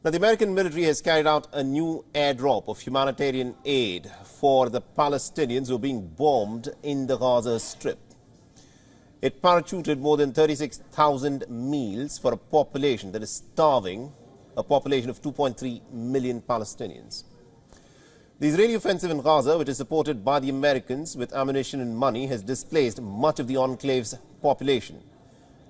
Now, the American military has carried out a new airdrop of humanitarian aid for the Palestinians who are being bombed in the Gaza Strip. It parachuted more than 36,000 meals for a population that is starving, a population of 2.3 million Palestinians. The Israeli offensive in Gaza, which is supported by the Americans with ammunition and money, has displaced much of the enclave's population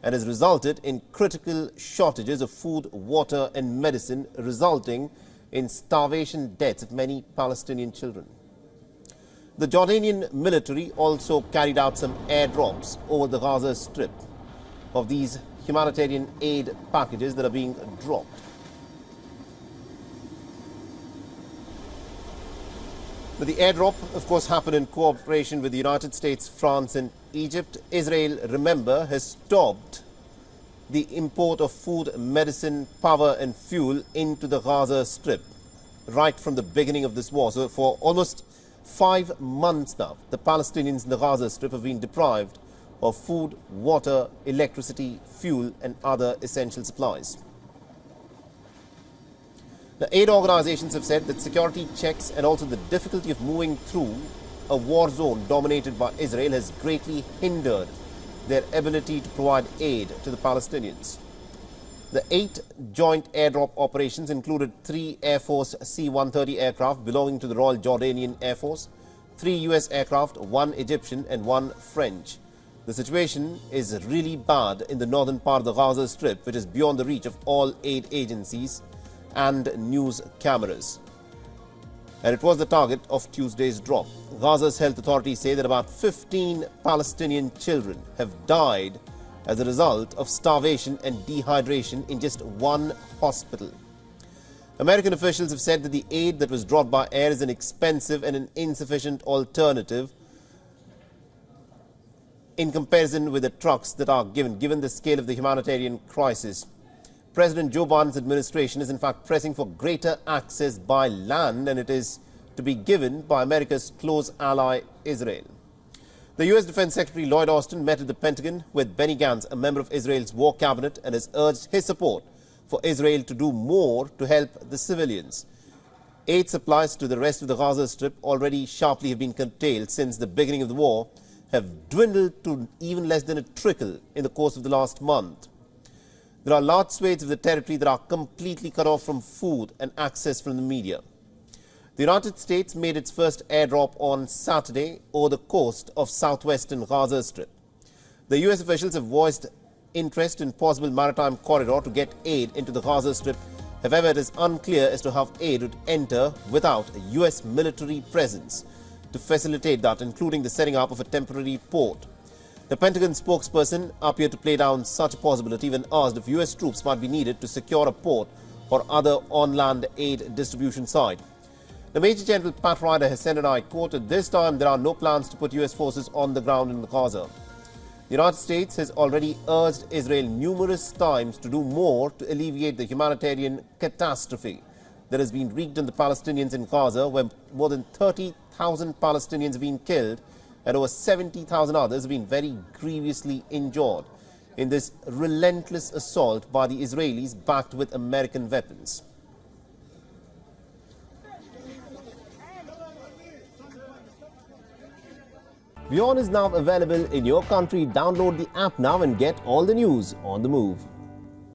and has resulted in critical shortages of food, water and medicine, resulting in starvation deaths of many Palestinian children. The Jordanian military also carried out some airdrops over the Gaza Strip of these humanitarian aid packages that are being dropped. But the airdrop, of course, happened in cooperation with the United States, France and Egypt. Israel, remember, has stopped the import of food, medicine, power and fuel into the Gaza Strip right from the beginning of this war. So for almost 5 months now, the Palestinians in the Gaza Strip have been deprived of food, water, electricity, fuel and other essential supplies. The aid organizations have said that security checks and also the difficulty of moving through a war zone dominated by Israel has greatly hindered their ability to provide aid to the Palestinians. The 8 joint airdrop operations included 3 Air Force C-130 aircraft belonging to the Royal Jordanian Air Force, 3 US aircraft, 1 Egyptian and 1 French. The situation is really bad in the northern part of the Gaza Strip, which is beyond the reach of all aid agencies and news cameras. And it was the target of Tuesday's drop. Gaza's health authorities say that about 15 Palestinian children have died as a result of starvation and dehydration in just one hospital. American officials have said that the aid that was dropped by air is an expensive and an insufficient alternative in comparison with the trucks that are given the scale of the humanitarian crisis. President Joe Biden's administration is in fact pressing for greater access by land, and it is to be given by America's close ally Israel. The U.S. Defense Secretary Lloyd Austin met at the Pentagon with Benny Gantz, a member of Israel's war cabinet, and has urged his support for Israel to do more to help the civilians. Aid supplies to the rest of the Gaza Strip, already sharply have been curtailed since the beginning of the war, have dwindled to even less than a trickle in the course of the last month. There are large swathes of the territory that are completely cut off from food and access from the media. The United States made its first airdrop on Saturday over the coast of southwestern Gaza Strip. The U.S. officials have voiced interest in possible maritime corridor to get aid into the Gaza Strip. However, it is unclear as to how aid would enter without a U.S. military presence to facilitate that, including the setting up of a temporary port. The Pentagon spokesperson appeared to play down such a possibility when asked if U.S. troops might be needed to secure a port or other on-land aid distribution site. The Major General Pat Ryder has said, and I quote, "At this time there are no plans to put U.S. forces on the ground in Gaza." The United States has already urged Israel numerous times to do more to alleviate the humanitarian catastrophe that has been wreaked on the Palestinians in Gaza, where more than 30,000 Palestinians have been killed and over 70,000 others have been very grievously injured in this relentless assault by the Israelis backed with American weapons. WION is now available in your country. Download the app now and get all the news on the move.